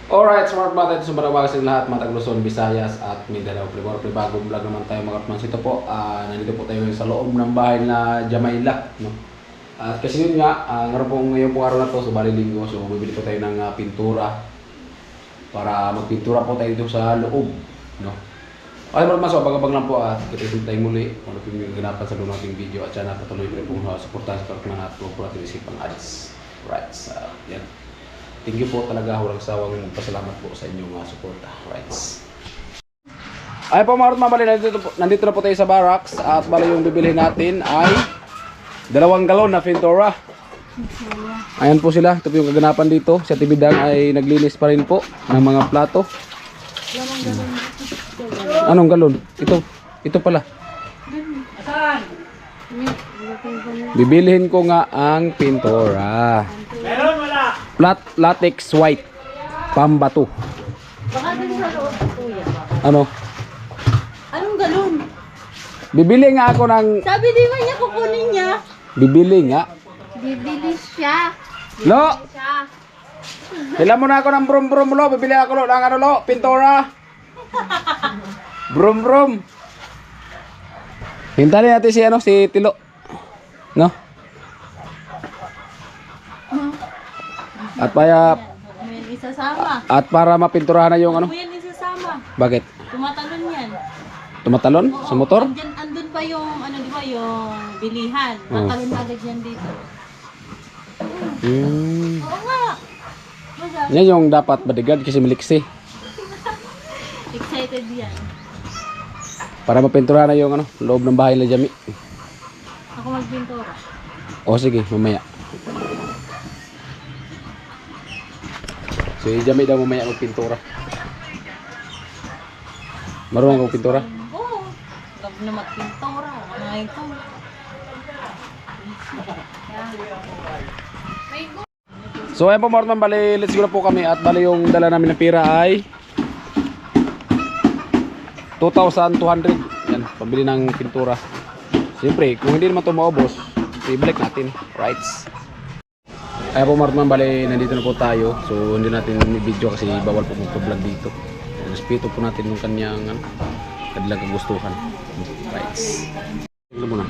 Alright, smart mga tayo, sumarawag sa lahat, mga Luzon, Visayas at Mindanao. Bagong vlog naman tayo mga kapmans. Ito po, nandito po tayo sa loob ng bahay na Jamayla. No? At kasi yun nga, ngayon pong araw na to, so bali linggo, so bibili po tayo ng pintura para magpintura po tayo dito sa loob. No? Okay mga kapmans, so abang-abang lang po at kita tayo muli. Ano po yung ganapan sa loob nating video at sana patuloy po rin pong supportan sa partner at po natin isipang ads. Right, yan. Thank you po talaga, walang sawang pasalamat po sa inyong suporta. Right. Ay po mga mabali, nandito na po tayo sa barracks at bali yung bibilihin natin ay 2 galon na pintura. Ayan po sila, ito po yung kaganapan dito. Si Ate Bidang ay naglinis pa rin po ng mga plato. Anong galon? Ito pala. Bibilihin ko nga ang pintura. Meron wala? Latex white. Pambato. Baka din sa loob, kuya. Ano? Anong galon? Bibili nga ako ng... Sabi di ba niya kukunin niya? Bibili nga. Bibili siya. Lo! Bilang mo na ako ng brum-brum lo. Bibili ako lo ng ano lo. Pintura. Brum-brum. Hintayin natin si Tilo. No? At May isasama. at para mapinturahan na yung ano. Ano yan isasama? Bakit? Tumatalon yan. Tumatalon sa motor? Andun pa yung, ano di ba, yung bilihan. Oo. Tatalon agad yan dito. Hmm. Oo nga. Baga, Yan yung dapat bodyguard kasi miliksi. excited yan. Para mapinturahan na yung ano, loob ng bahay na Jami. Ako magbintura. O sige, mamaya. Si Jami daw mamaya magpintura. Marunong kang pintura? Oo. Love na magpintura. Ngayon ko. So ayan po mga man, bali let's go na po kami at bali yung dala namin ng pira ay 2,200. Yan, pabili ng pintura. Siyempre, kung hindi naman ito maubos, ibalik natin. Rights. Ayan po mga man, bali nandito na po tayo. So hindi natin i-video kasi bawal po mag-vlog dito. Respeto po natin yung kanyang kanilang kagustuhan. Rights. Ito muna.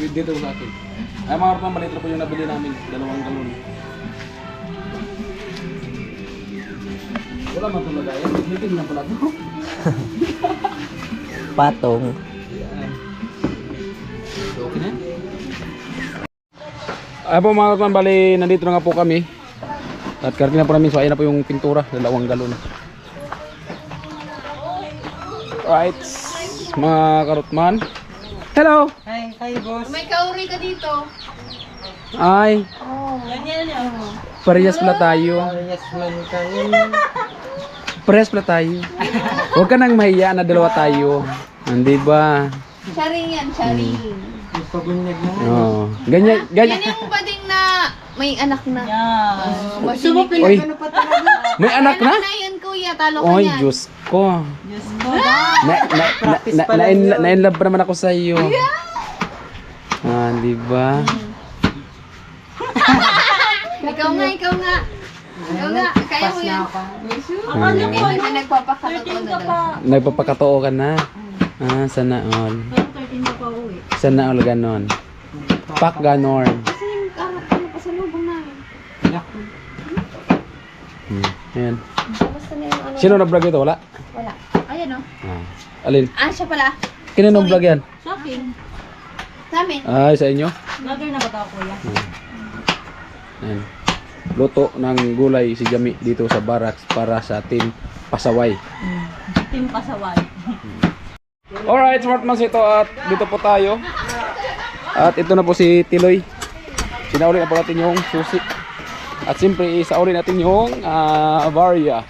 Dito sa akin. Ay mga kapatid, maliit na po yung nabili namin. 2 galon. Wala man itong lagayan. Meeting na pala ito. Patong. Okay na? Ay po mga kapatid, bali nandito na nga po kami. At karami na po namin. So ayan na po yung pintura. 2 galon. Right. Mga karotman. Hello! Hi boss. May kauri ka dito. Ay, Yan. parehas pala tayo. Yes man kayo. Parehas pala tayo. Huwag ka nang mahiya na 2 tayo. Hindi ba? Sharing yan, sharing. Pabunyag na. Oo. Ganyan. Yan yung bading na may anak na. Gusto mo Oy, pinagano pa talaga? may anak na? Na yan kuya, talo ka Oy, yan. Diyos ko. Diyos ko ba? Na-inlove pa naman ako sa iyo. Di ba? Ikaw nga. Ikaw nga, kaya mo yan. May nagpapakatotoo na daw. Nagpapakatoo ka na. Sana all. Pero 13 na pa uwi. Sana all ganon. Pak ganon. Kasi yung pasalubong namin. Ayan. Basta na yung ano. Sino nag-vlog ito? Wala? Wala. Ayan o. Alin? Siya pala. Kinanong vlog yan? Sa akin. Sa amin. Ay, sa inyo? Vlogger na ba ito kuya? Ayan. Luto ng gulay si Jami dito sa barracks para sa team pasaway. Team pasaway. Alright, smartmans ito at dito po tayo. At ito na po si Tiloy. Sinauli na po natin yung susi. At siyempre isauli natin yung varia.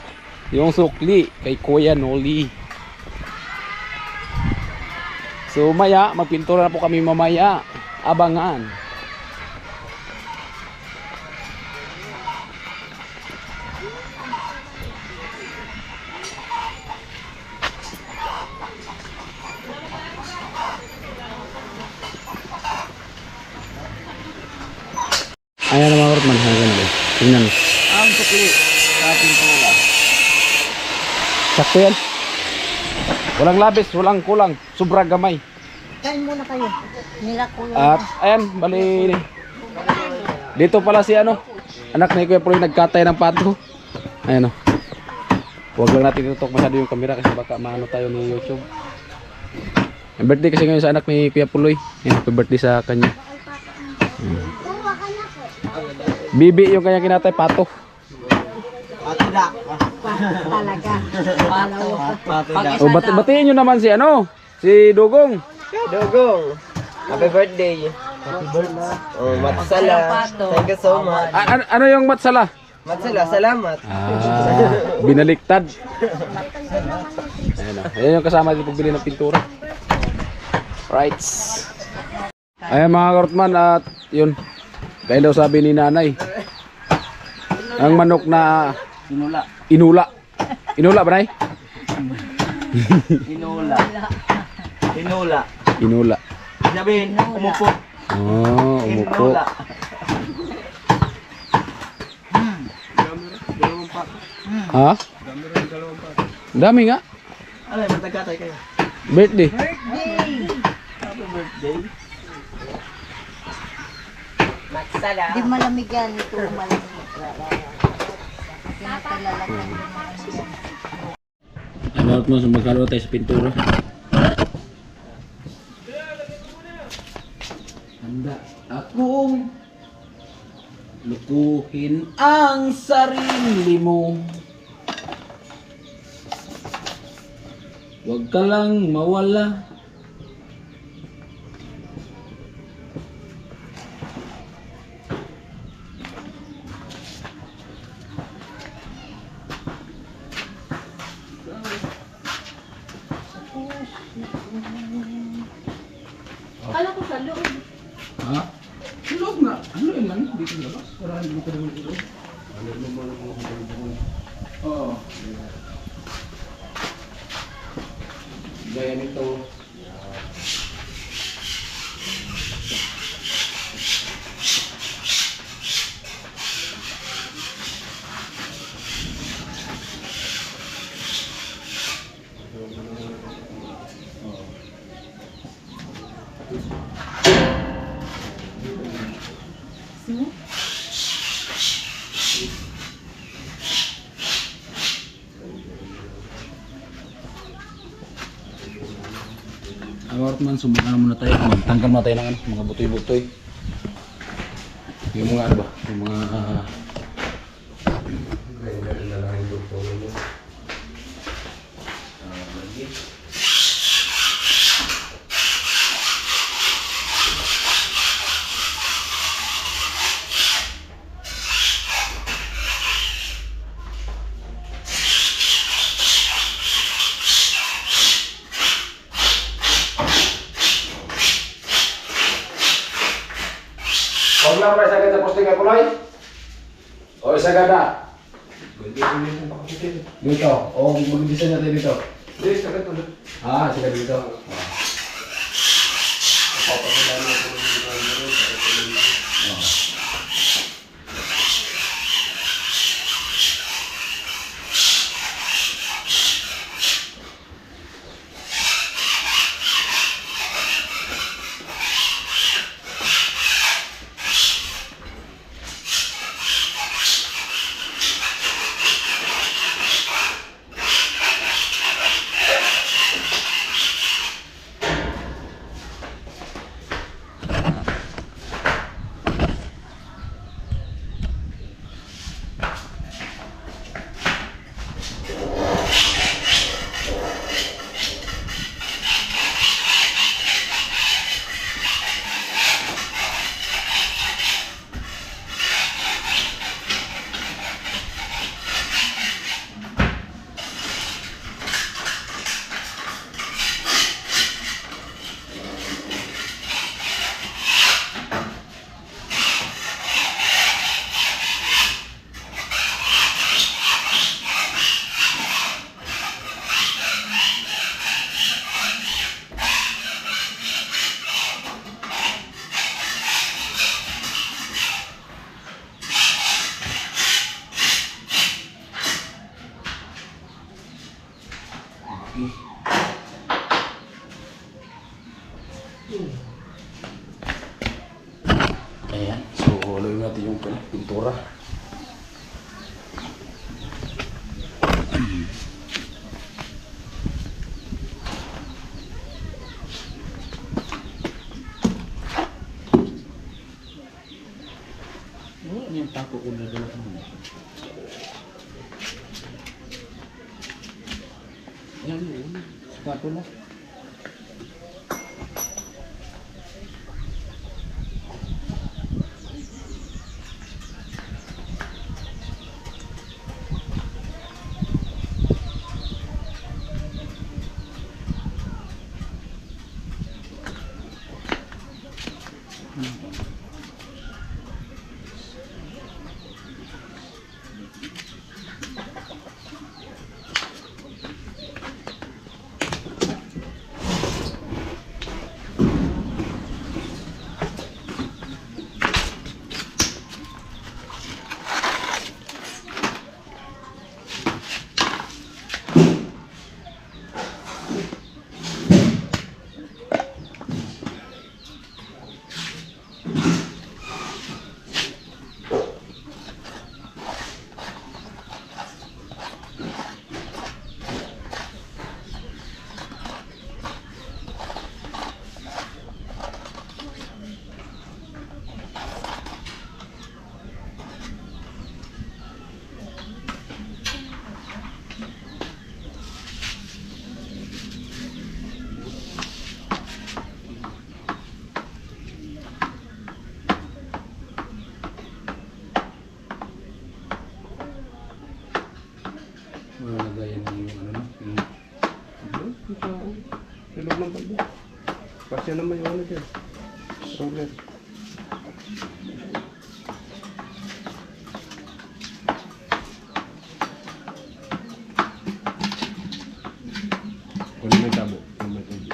Yung sukli kay Kuya Noli. So maya, magpintura na po kami mamaya. Abangan. Ayan na mga kurtman, hanggang dito. Tingnan mo. Ang sukli. Sakto yan. Walang labis, walang kulang. Sobra gamay. Kain muna kayo. Nila ko yun. At ayan, bali. Dito pala si ano, anak ni Kuya Puloy nagkatay ng pato. Ayan o. Huwag lang natin tutok masyado yung camera kasi baka maano tayo ni YouTube. Ang birthday kasi ngayon sa anak ni Kuya Puloy. Ayan, happy birthday sa kanya. Bibi yung kanya kinatay, pato. Talaga. O, batiin nyo naman si ano, si Dugong. Dugong, happy birthday. Happy birthday. Oh, Matsala. Thank you so much. Ano yung matsala? Matsala, salamat. Binaliktad. Ayan o. Ayan yung kasama dito pagbili ng pintura. Right. Ayan mga karotman at yun. Dahil daw sabi ni nanay. Ang manok na inula. Inula ba nay? Inula. Sabihin, umupo. Oh, umupo. Ha? Dami nga. Ano, matagkatay kayo. Birthday. Matsala. Di malamig yan. Ito malamig. Pinatalalagyan. About mo, magkaroon tayo sa pintura. Handa akong lukuhin ang sarili mo. Huwag ka lang mawala. Kala ko sa loob. Ha? Sa loob nga. Ano yun lang? Dito na ba? Para hindi ko naman ito. Oo. Gaya nito. Man, subukan muna tayo. Magtanggal muna tayo ng ano, mga butoy-butoy. Yung mga ano ba? Yung mga huwag lang pa isagad sa posting kay Puloy. O isagad na. Dito. O mag-design natin dito. Dito, isagad ulit. Isagad dito. Ayan, so haluin natin yung pintura. Yung tako ko na dala mo. Yan yun. Tako na. Lagayan ng yung ano na. Tulog ng balde. Pasya naman yung ano dyan. Roller. Kung may tabo. Kung may tabo.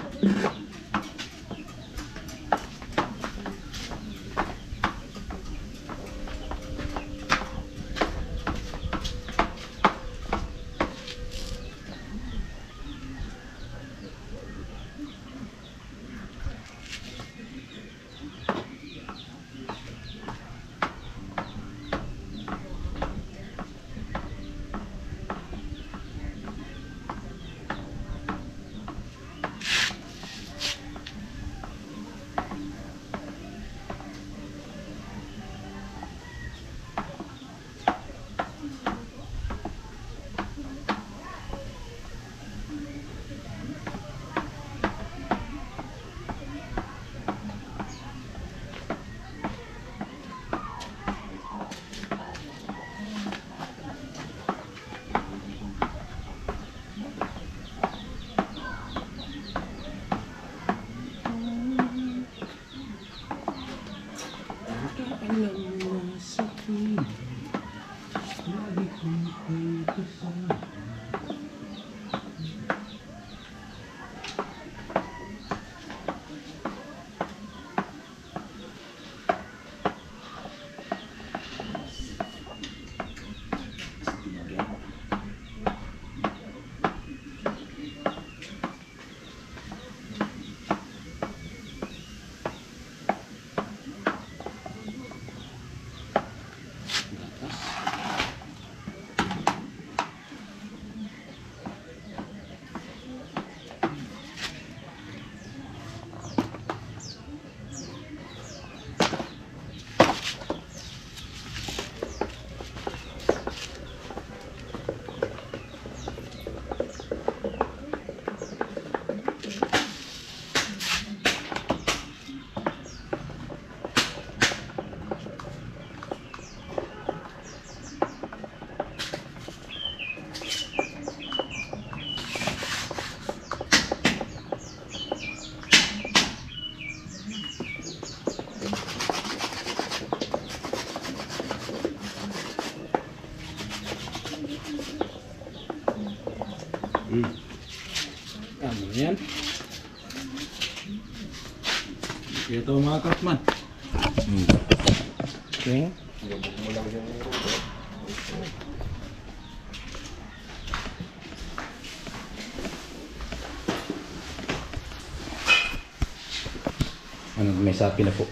Ano yan? Ito mga kasman. Okay. Ano, may sapi na po.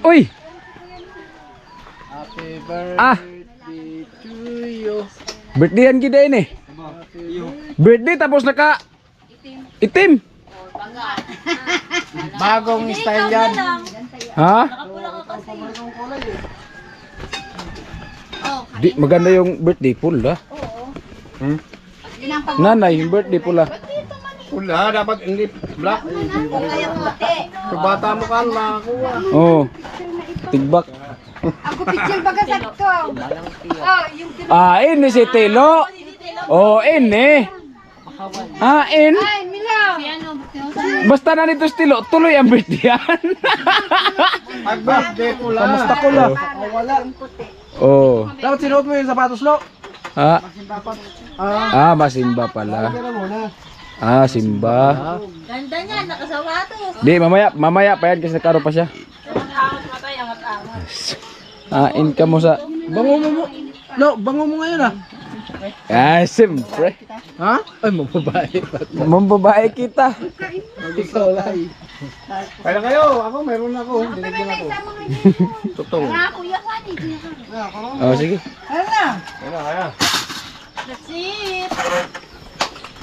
Uy! Happy birthday Ah! to you. Birthday yan gida yun eh. Birthday tapos naka itim. Bagong style yan. Ha? Di maganda yung birthday pula. Nanay, yung birthday pula. Pula, dapat hindi black. Bata mo ka lang. Oh. Tigbak. Ako picture baga sakto. Oh, yung Ah, ini si Tilo. Oh, ini. Ah, in. Ay, Milaw. Basta na nito si Tilo, tuloy ang birthday yan. Birthday pula. Kamusta ko la? Wala. Oh. Dapat sinuot mo yung sapatos lo. Ah. Ah, masimba pala. Ah, simba. Ganda niya, nakasawatos. Di, mamaya pa yan kasi nakaro pa siya. In ka mo sa... Bango mo. Lo, bango mo ngayon ah. Ah, siyempre. Ha? Ay, mababae. Mambabae kita. Ikaw lang. Kaya kayo, ako meron ako. Dinigyan ako. Tutong. Kuya Kani. Oh, sige. Kaya. That's it.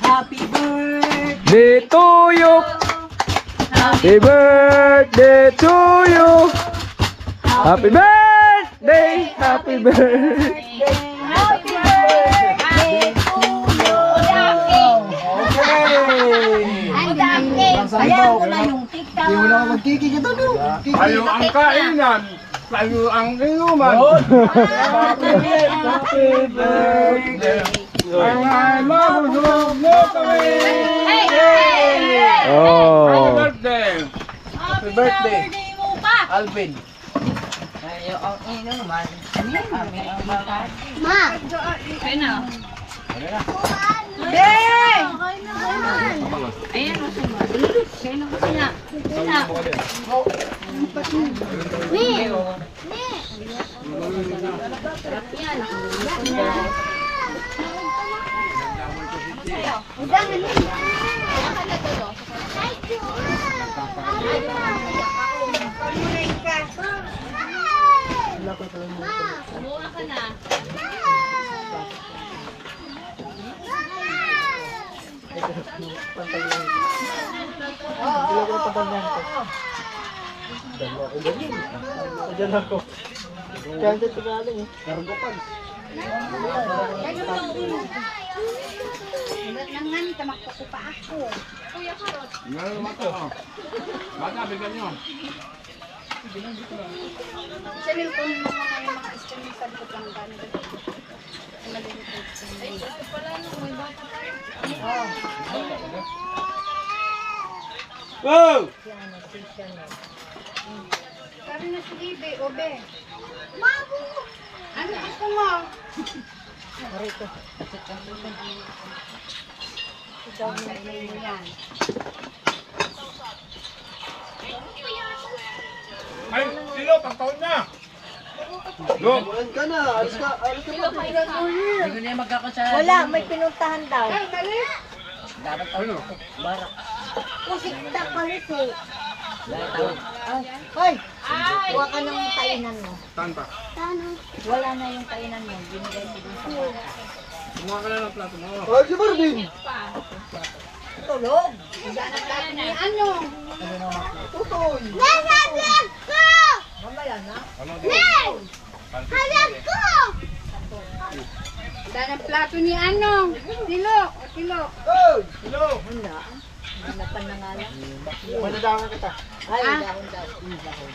Happy birthday. Day to you. Happy birthday to you. Happy birthday. Happy birthday. Happy birthday to you. Ayan ko na yung tikta. Hindi mo na ako magkikik ito no. Tayo ang kainan, tayo ang inuman. Happy birthday. Ang mabusog mo kami. Oh. Happy birthday. Happy birthday. mo pa. Alvin. Ma. Ayun na. Hey! Ayan mo siya. Kaya na kasi na. Mura ka na. Diyan ako. Diyan dito galing eh. Cargo pants. Nangan, tamakto ko pa ako. Meron mo ito. Bata, bigyan nyo. Sabihin ko yung mga streaming sa likod lang gano'n. Wow! Sabi na si Ibe, Obe. Mamo! Ano gusto mo? Marito. Ikaw na yan. Ay, silo, pagtaon na. Wala, may pinuntahan daw. Ay, dali. Kusikta pa rin eh. Hoy, kuha ka ng kainan mo. Saan pa? Wala na yung kainan mo. Binigay ko dun sa bata. Kumuha ka na ng plato mo. Tulog. Wala na plato ni ano? Tutoy. Mamaya na. Wala ng plato ni ano. Tilo. Tilo. Wala. Wala pa na nga lang. Manadawan kita. Ay, dahon daw.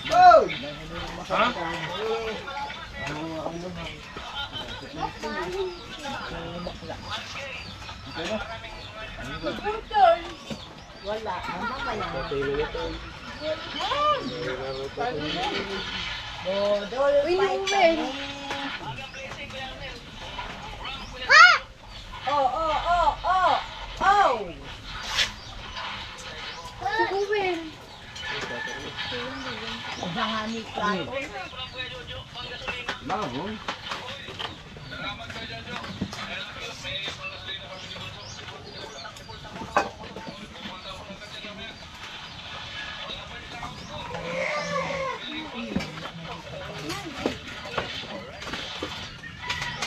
Ha? Wala. Mamaya na. Bodol Uy, fight uwi. kami. Oh! Si Uwen. Hangani plato. Bago.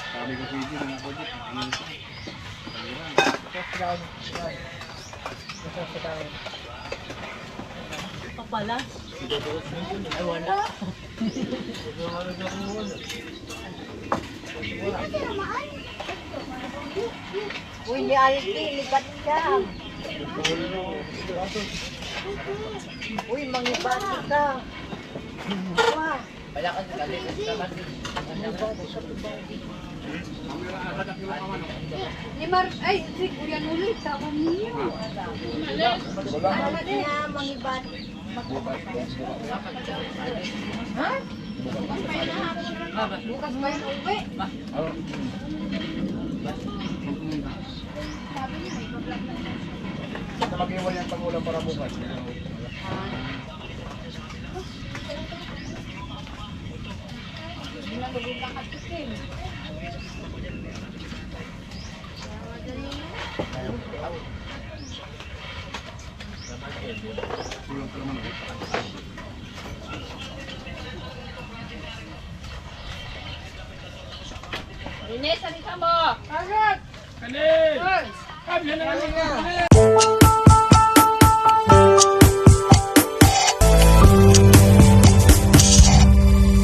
Sabi ko sige na ako dito. Pala. Ay, wala. Uy, ni Alti, lipat ka. Uy, mangibat ka. Wah. Wala ka sa Ni Mar... Ay, si Kuya Nulit. Tawag niyo. Ano niya, mangibat. Ha? Bukas pa yung uwi. Mag-iwan yung pangulang para bukas. Ginalugod lang at isin. Kanin! Kanin! Kanin!